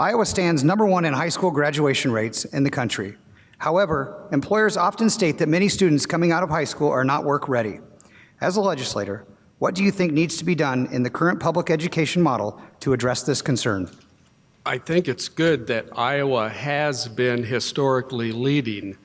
Iowa stands #1 in high school graduation rates in the country. However, employers often state that many students coming out of high school are not work ready. As a legislator, what do you think needs to be done in the current public education model to address this concern? I think it's good that Iowa has been historically leading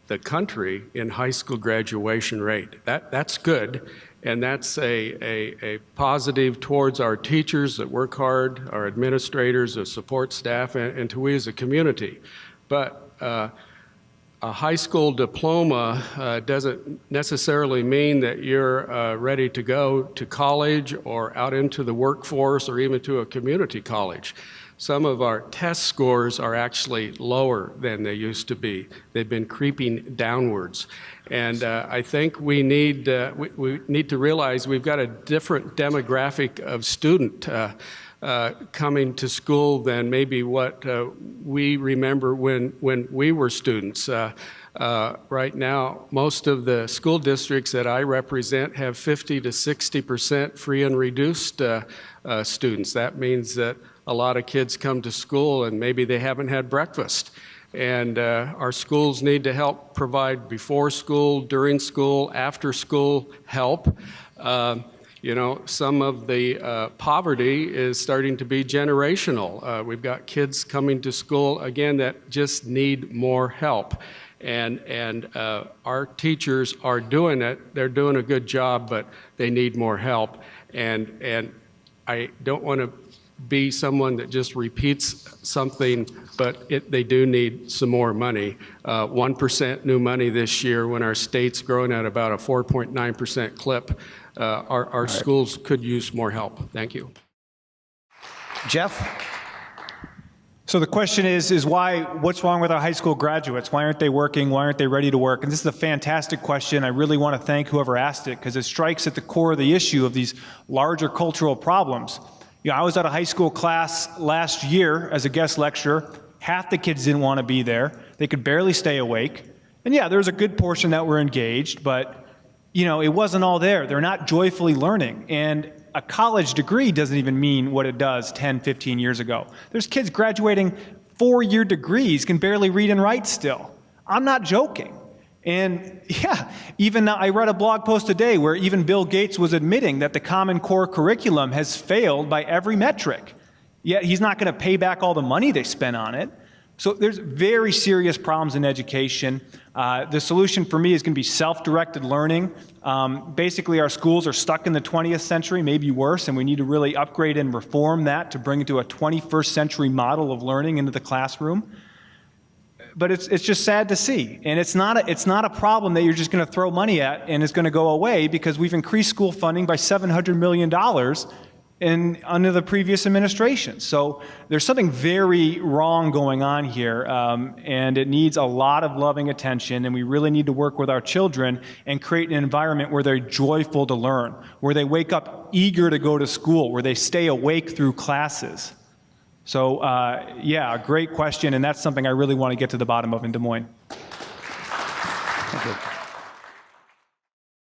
the country in high school graduation rate. That's good, and that's a positive towards our teachers that work hard, our administrators, the support staff, and to we as a community. But a high school diploma doesn't necessarily mean that you're ready to go to college or out into the workforce or even to a community college. Some of our test scores are actually lower than they used to be. They've been creeping downwards. And I think we need to realize we've got a different demographic of student coming to school than maybe what we remember when we were students. Right now, most of the school districts that I represent have 50 to 60% free and reduced students. That means that a lot of kids come to school and maybe they haven't had breakfast. And our schools need to help provide before school, during school, after school help. You know, some of the poverty is starting to be generational. We've got kids coming to school, again, that just need more help. And our teachers are doing it. They're doing a good job, but they need more help. And I don't want to be someone that just repeats something, but they do need some more money. 1% new money this year when our state's growing at about a 4.9% clip. Our schools could use more help. Thank you. Jeff? So the question is what's wrong with our high school graduates? Why aren't they working? Why aren't they ready to work? And this is a fantastic question. I really want to thank whoever asked it because it strikes at the core of the issue of these larger cultural problems. You know, I was at a high school class last year as a guest lecturer. Half the kids didn't want to be there. They could barely stay awake. And yeah, there was a good portion that were engaged, but you know, it wasn't all there. They're not joyfully learning. And a college degree doesn't even mean what it does 10, 15 years ago. There's kids graduating 4-year degrees, can barely read and write still. I'm not joking. And yeah, even I read a blog post today where even Bill Gates was admitting that the Common Core curriculum has failed by every metric. Yet he's not going to pay back all the money they spent on it. So there's very serious problems in education. The solution for me is going to be self-directed learning. Basically, our schools are stuck in the 20th century, maybe worse, and we need to really upgrade and reform that to bring it to a 21st century model of learning into the classroom. But it's just sad to see. And it's not a problem that you're just going to throw money at and it's going to go away because we've increased school funding by $700 million under the previous administration. So there's something very wrong going on here, and it needs a lot of loving attention, and we really need to work with our children and create an environment where they're joyful to learn, where they wake up eager to go to school, where they stay awake through classes. So yeah, a great question, and that's something I really want to get to the bottom of in Des Moines. Thank you.